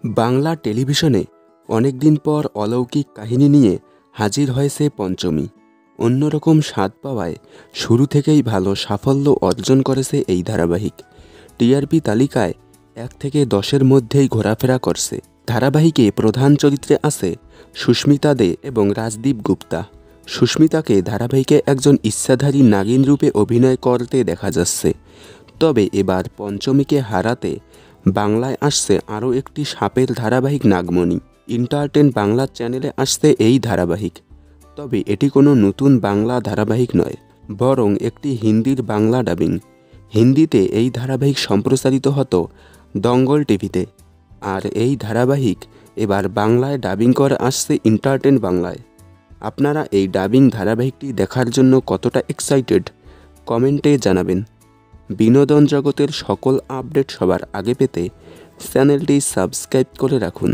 বাংলা টেলিভিশনে অনেকদিন পর অলৌকিক কাহিনী নিয়ে হাজির হয়েছে পঞ্চমী। অন্যরকম স্বাদ পাওয়ায় শুরু থেকেই ভালো সাফল্য অর্জন করেছে এই ধারাবাহিক। টিআরপি তালিকায় 1 থেকে 10-এর মধ্যেই ঘোরাফেরা করছে। ধারাবাহিকে প্রধান চরিত্রে আছে সুস্মিতা দে এবং রাজদীপ গুপ্তা। সুস্মিতাকে ধারাবাহিকে একজন ইচ্ছাধারী নাগিন রূপে অভিনয় করতে দেখা যাচ্ছে। তবে এবার পঞ্চমীকে হারাতে বাংলায় আসছে আরও একটি সাপের ধারাবাহিক নাগমণি। এন্টারটেন বাংলা চ্যানেলে আসছে এই ধারাবাহিক। তবে এটি কোনো নতুন বাংলা ধারাবাহিক নয়, বরং একটি হিন্দির বাংলা ডাবিং। হিন্দিতে এই ধারাবাহিক সম্প্রচারিত হতো দঙ্গল টিভিতে, আর এই ধারাবাহিক এবার বাংলায় ডাবিং করে আসছে এন্টারটেন বাংলায়। আপনারা এই ডাবিং ধারাবাহিকটি দেখার জন্য কতটা এক্সাইটেড কমেন্টে জানাবেন। বিনোদন জগতের সকল আপডেট সবার আগে পেতে চ্যানেলটি সাবস্ক্রাইব করে রাখুন।